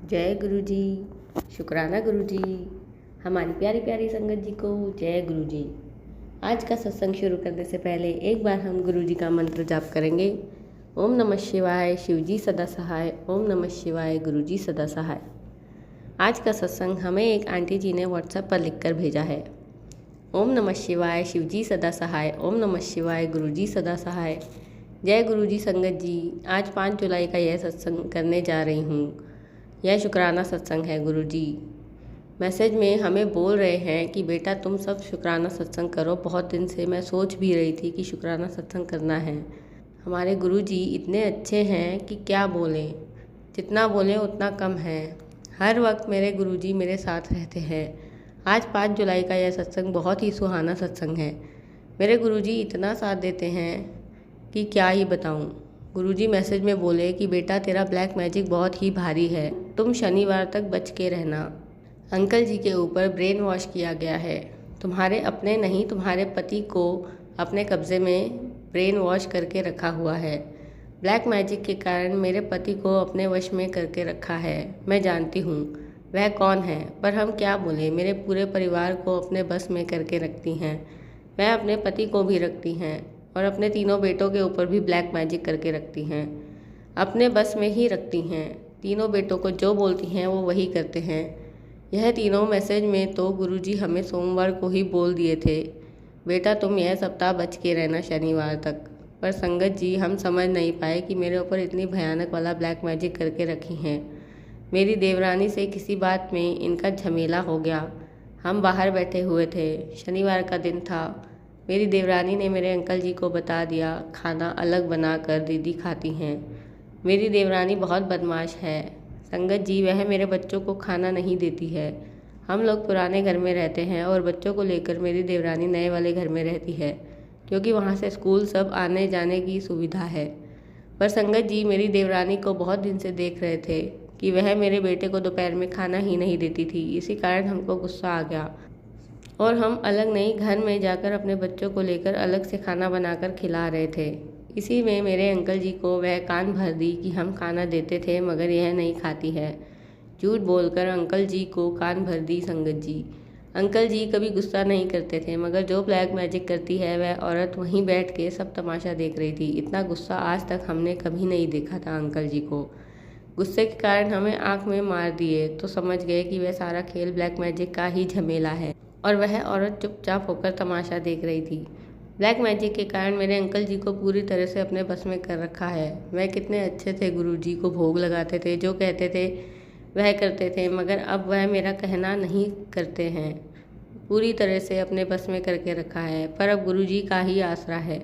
जय गुरु जी। शुक्राना गुरु जी। हमारी प्यारी प्यारी संगत जी को जय गुरु जी। आज का सत्संग शुरू करने से पहले एक बार हम गुरु जी का मंत्र जाप करेंगे। ओम नमः शिवाय, शिव जी सदा सहाय। ओम नमः शिवाय, गुरु जी सदा सहाय। आज का सत्संग हमें एक आंटी जी ने व्हाट्सएप पर लिखकर भेजा है। ओम नमः शिवाय, शिव जी सदा सहाय। ओम नमः शिवाय, गुरु जी सदा सहाय। जय गुरु जी संगत जी। आज 5 जुलाई का यह सत्संग करने जा रही हूँ। यह शुक्राना सत्संग है गुरु जी। मैसेज में हमें बोल रहे हैं कि बेटा तुम सब शुक्राना सत्संग करो। बहुत दिन से मैं सोच भी रही थी कि शुक्राना सत्संग करना है। हमारे गुरु जी इतने अच्छे हैं कि क्या बोलें, जितना बोलें उतना कम है। हर वक्त मेरे गुरु जी मेरे साथ रहते हैं। आज 5 जुलाई का यह सत्संग बहुत ही सुहाना सत्संग है। मेरे गुरु जी इतना साथ देते हैं कि क्या ही बताऊं। गुरुजी मैसेज में बोले कि बेटा तेरा ब्लैक मैजिक बहुत ही भारी है, तुम शनिवार तक बच के रहना। अंकल जी के ऊपर ब्रेन वॉश किया गया है। तुम्हारे अपने नहीं, तुम्हारे पति को अपने कब्जे में ब्रेन वॉश करके रखा हुआ है। ब्लैक मैजिक के कारण मेरे पति को अपने वश में करके रखा है। मैं जानती हूँ वह कौन है, पर हम क्या बोले। मेरे पूरे परिवार को अपने बस में करके रखती हैं। वह अपने पति को भी रखती हैं और अपने तीनों बेटों के ऊपर भी ब्लैक मैजिक करके रखती हैं। अपने बस में ही रखती हैं। तीनों बेटों को जो बोलती हैं वो वही करते हैं। यह तीनों मैसेज में तो गुरुजी हमें सोमवार को ही बोल दिए थे, बेटा तुम यह सप्ताह बच के रहना शनिवार तक। पर संगत जी हम समझ नहीं पाए कि मेरे ऊपर इतनी भयानक वाला ब्लैक मैजिक करके रखी हैं। मेरी देवरानी से किसी बात में इनका झमेला हो गया। हम बाहर बैठे हुए थे, शनिवार का दिन था। मेरी देवरानी ने मेरे अंकल जी को बता दिया खाना अलग बना कर दीदी खाती हैं। मेरी देवरानी बहुत बदमाश है संगत जी, वह मेरे बच्चों को खाना नहीं देती है। हम लोग पुराने घर में रहते हैं और बच्चों को लेकर मेरी देवरानी नए वाले घर में रहती है, क्योंकि वहाँ से स्कूल सब आने जाने की सुविधा है। पर संगत जी मेरी देवरानी को बहुत दिन से देख रहे थे कि वह मेरे बेटे को दोपहर में खाना ही नहीं देती थी। इसी कारण हमको गुस्सा आ गया और हम अलग नहीं, घर में जाकर अपने बच्चों को लेकर अलग से खाना बनाकर खिला रहे थे। इसी में मेरे अंकल जी को वह कान भर दी कि हम खाना देते थे मगर यह नहीं खाती है। झूठ बोलकर अंकल जी को कान भर दी संगत जी। अंकल जी कभी गुस्सा नहीं करते थे, मगर जो ब्लैक मैजिक करती है वह औरत वहीं बैठ के सब तमाशा देख रही थी। इतना गुस्सा आज तक हमने कभी नहीं देखा था अंकल जी को। गुस्से के कारण हमें आंख में मार दिए तो समझ गए कि वह सारा खेल ब्लैक मैजिक का ही झमेला है और वह औरत चुपचाप होकर तमाशा देख रही थी। ब्लैक मैजिक के कारण मेरे अंकल जी को पूरी तरह से अपने बस में कर रखा है। वह कितने अच्छे थे, गुरु जी को भोग लगाते थे, जो कहते थे वह करते थे, मगर अब वह मेरा कहना नहीं करते हैं। पूरी तरह से अपने बस में करके रखा है, पर अब गुरु जी का ही आसरा है।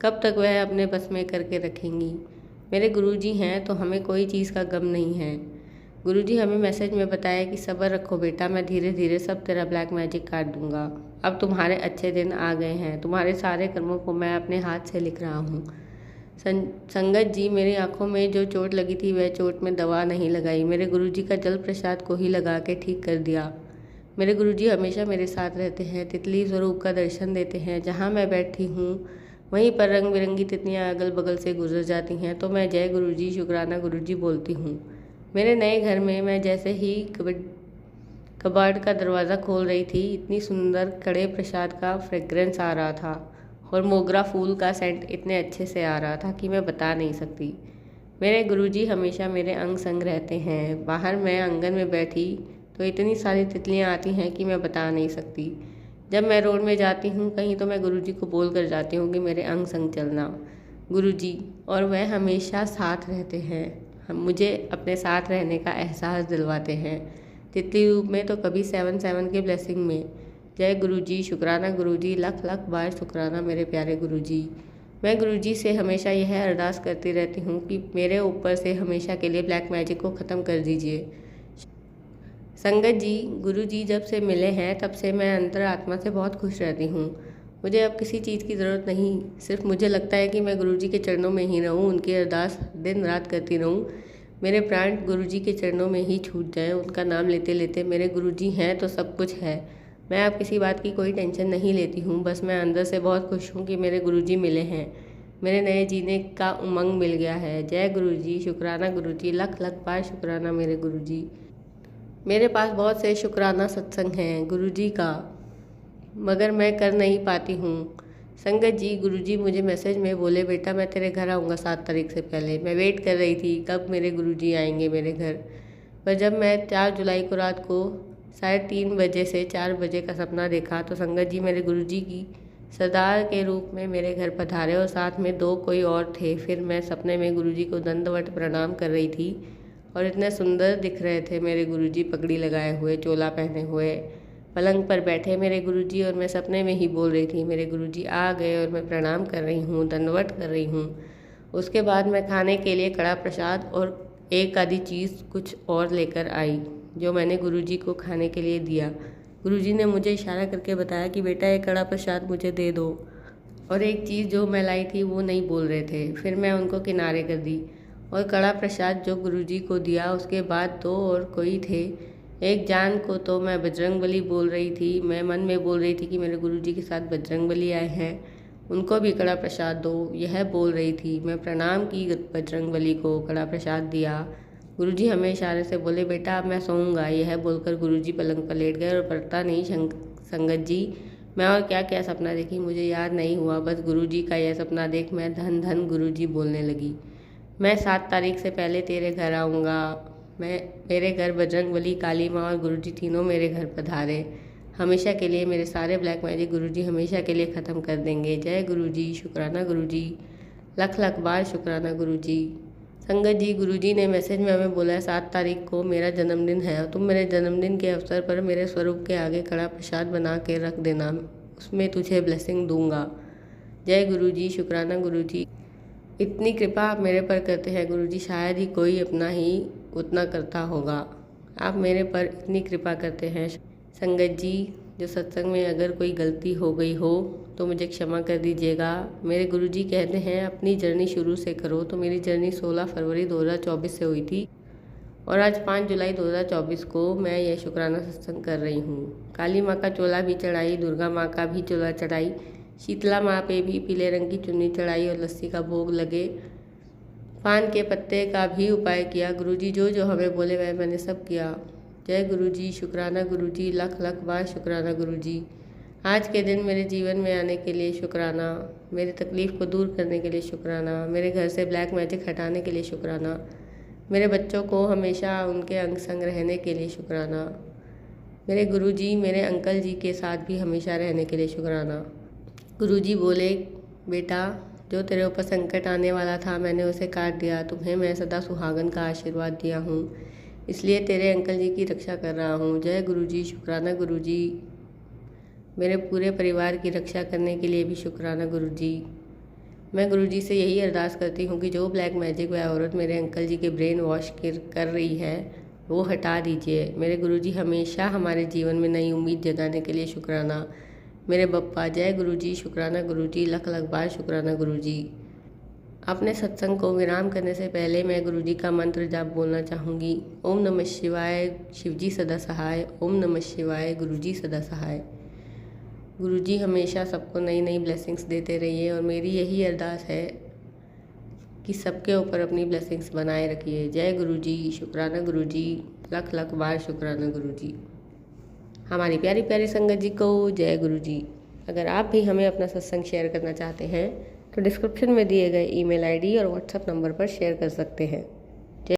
कब तक वह अपने बस में करके रखेंगी। मेरे गुरु जी हैं तो हमें कोई चीज़ का गम नहीं है। गुरुजी हमें मैसेज में बताया कि सब्र रखो बेटा, मैं धीरे धीरे सब तेरा ब्लैक मैजिक काट दूंगा। अब तुम्हारे अच्छे दिन आ गए हैं, तुम्हारे सारे कर्मों को मैं अपने हाथ से लिख रहा हूँ। संगत जी मेरी आंखों में जो चोट लगी थी वह चोट में दवा नहीं लगाई, मेरे गुरुजी का जल प्रसाद को ही लगा के ठीक कर दिया। मेरे गुरुजी हमेशा मेरे साथ रहते हैं, तितली स्वरूप का दर्शन देते हैं। जहाँ मैं बैठी हूँ वहीं पर रंग बिरंगी तितलियाँ अगल बगल से गुजर जाती हैं तो मैं जय गुरुजी, शुक्राना गुरुजी बोलती हूँ। मेरे नए घर में मैं जैसे ही कबाड़ का दरवाज़ा खोल रही थी, इतनी सुंदर कड़े प्रसाद का फ्रेग्रेंस आ रहा था और मोगरा फूल का सेंट इतने अच्छे से आ रहा था कि मैं बता नहीं सकती। मेरे गुरुजी हमेशा मेरे अंग संग रहते हैं। बाहर मैं आंगन में बैठी तो इतनी सारी तितलियाँ आती हैं कि मैं बता नहीं सकती। जब मैं रोड में जाती हूँ कहीं तो मैं गुरुजी को बोल कर जाती हूँ कि मेरे अंग संग चलना गुरुजी, और वह हमेशा साथ रहते हैं। हम मुझे अपने साथ रहने का एहसास दिलवाते हैं, तितली रूप में तो कभी 7/7 के ब्लेसिंग में। जय गुरुजी, शुक्राना गुरुजी, लख लख बार शुक्राना मेरे प्यारे गुरुजी। मैं गुरुजी से हमेशा यह अरदास करती रहती हूँ कि मेरे ऊपर से हमेशा के लिए ब्लैक मैजिक को ख़त्म कर दीजिए। संगत जी गुरुजी जब से मिले हैं तब से मैं अंतर आत्मा से बहुत खुश रहती हूँ। मुझे अब किसी चीज़ की ज़रूरत नहीं, सिर्फ मुझे लगता है कि मैं गुरुजी के चरणों में ही रहूं, उनकी अरदास दिन रात करती रहूं। मेरे प्राण गुरुजी के चरणों में ही छूट जाएं, उनका नाम लेते लेते। मेरे गुरुजी हैं तो सब कुछ है। मैं अब किसी बात की कोई टेंशन नहीं लेती हूँ, बस मैं अंदर से बहुत खुश हूँ कि मेरे गुरुजी मिले हैं। मेरे नए जीने का उमंग मिल गया है। जय गुरु जी, शुक्राना गुरु जी, लख लख बार शुक्राना मेरे गुरु जी। मेरे पास बहुत से शुक्राना सत्संग हैं गुरु जी का, मगर मैं कर नहीं पाती हूँ। संगत जी, गुरुजी मुझे मैसेज में बोले बेटा मैं तेरे घर आऊँगा 7 तारीख से पहले। मैं वेट कर रही थी कब मेरे गुरुजी आएंगे मेरे घर। पर जब मैं 4 जुलाई को रात को 3:30 बजे से 4 बजे का सपना देखा तो संगत जी मेरे गुरुजी की सरदार के रूप में मेरे घर पधारे और साथ में 2 कोई और थे। फिर मैं सपने में गुरुजी को दंडवत प्रणाम कर रही थी और इतने सुंदर दिख रहे थे मेरे गुरुजी, पगड़ी लगाए हुए, चोला पहने हुए, पलंग पर बैठे मेरे गुरुजी। और मैं सपने में ही बोल रही थी मेरे गुरुजी आ गए और मैं प्रणाम कर रही हूँ, दंडवत कर रही हूँ। उसके बाद मैं खाने के लिए कड़ा प्रसाद और एक आधी चीज़ कुछ और लेकर आई जो मैंने गुरुजी को खाने के लिए दिया। गुरुजी ने मुझे इशारा करके बताया कि बेटा ये कड़ा प्रसाद मुझे दे दो, और एक चीज़ जो मैं लाई थी वो नहीं बोल रहे थे। फिर मैं उनको किनारे कर दी और कड़ा प्रसाद जो गुरुजी को दिया। उसके बाद 2 और कोई थे। एक जान को तो मैं बजरंगबली बोल रही थी, मैं मन में बोल रही थी कि मेरे गुरुजी के साथ बजरंगबली आए हैं, उनको भी कड़ा प्रसाद दो, यह बोल रही थी। मैं प्रणाम की बजरंगबली को, कड़ा प्रसाद दिया। गुरुजी हमें इशारे से बोले बेटा अब मैं सोऊंगा। यह बोलकर गुरुजी पलंग पर लेट गए और पड़ता नहीं संगत जी मैं और क्या क्या सपना देखी मुझे याद नहीं हुआ। बस गुरुजी का यह सपना देख मैं धन धन गुरुजी बोलने लगी। मैं 7 तारीख से पहले तेरे घर आऊँगा। मेरे घर बजरंगबली, काली माँ और गुरुजी तीनों मेरे घर पधारे। हमेशा के लिए मेरे सारे ब्लैक मैजिक गुरुजी हमेशा के लिए ख़त्म कर देंगे। जय गुरुजी, शुक्राना गुरुजी, लख लख बार शुक्राना गुरुजी। संगत जी, गुरुजी ने मैसेज में हमें बोला है 7 तारीख को मेरा जन्मदिन है और तुम मेरे जन्मदिन के अवसर पर मेरे स्वरूप के आगे कड़ा प्रसाद बना के रख देना, उसमें तुझे ब्लेसिंग दूंगा। जय गुरुजी, शुक्राना गुरुजी। इतनी कृपा आप मेरे पर करते हैं गुरुजी, शायद ही कोई अपना ही उतना करता होगा। आप मेरे पर इतनी कृपा करते हैं। संगत जी, जो सत्संग में अगर कोई गलती हो गई हो तो मुझे क्षमा कर दीजिएगा। मेरे गुरुजी कहते हैं अपनी जर्नी शुरू से करो, तो मेरी जर्नी 16 फरवरी 2024 से हुई थी और आज 5 जुलाई 2024 को मैं यह शुक्राना सत्संग कर रही हूँ। काली माँ का चोला भी चढ़ाई, दुर्गा माँ का भी चोला चढ़ाई, शीतला माँ पे भी पीले रंग की चुन्नी चढ़ाई और लस्सी का भोग लगे, पान के पत्ते का भी उपाय किया। गुरुजी जो जो हमें बोले वह मैंने सब किया। जय गुरुजी, शुक्राना गुरुजी, लख लख बार शुक्राना गुरुजी। आज के दिन मेरे जीवन में आने के लिए शुक्राना, मेरी तकलीफ़ को दूर करने के लिए शुक्राना, मेरे घर से ब्लैक मैजिक हटाने के लिए शुक्राना, मेरे बच्चों को हमेशा उनके अंग संग रहने के लिए शुक्राना, मेरे गुरुजी मेरे अंकल जी के साथ भी हमेशा रहने के लिए शुक्राना। गुरुजी बोले बेटा जो तेरे ऊपर संकट आने वाला था मैंने उसे काट दिया, तुम्हें मैं सदा सुहागन का आशीर्वाद दिया हूँ, इसलिए तेरे अंकल जी की रक्षा कर रहा हूँ। जय गुरुजी, शुक्राना गुरुजी। मेरे पूरे परिवार की रक्षा करने के लिए भी शुक्राना गुरुजी। मैं गुरुजी से यही अरदास करती हूँ कि जो ब्लैक मैजिक वह औरत मेरे अंकल जी के ब्रेन वॉश कर रही है वो हटा दीजिए। मेरे गुरुजी हमेशा हमारे जीवन में नई उम्मीद जगाने के लिए शुक्राना। मेरे बप्पा, जय गुरुजी, शुक्राना गुरुजी, लख लख बार शुक्राना गुरुजी। अपने सत्संग को विराम करने से पहले मैं गुरुजी का मंत्र जाप बोलना चाहूँगी। ओम नमः शिवाय, शिवजी सदा सहाय। ओम नमः शिवाय, गुरुजी सदा सहाय। गुरुजी हमेशा सबको नई नई ब्लेसिंग्स देते रहिए और मेरी यही अरदास है कि सबके ऊपर अपनी ब्लेसिंग्स बनाए रखिए। जय गुरुजी, शुक्राना गुरुजी, लख लख बार शुक्राना गुरुजी। हमारी प्यारी प्यारी संगत जी को जय गुरुजी। अगर आप भी हमें अपना सत्संग शेयर करना चाहते हैं तो डिस्क्रिप्शन में दिए गए ईमेल आईडी और व्हाट्सएप नंबर पर शेयर कर सकते हैं।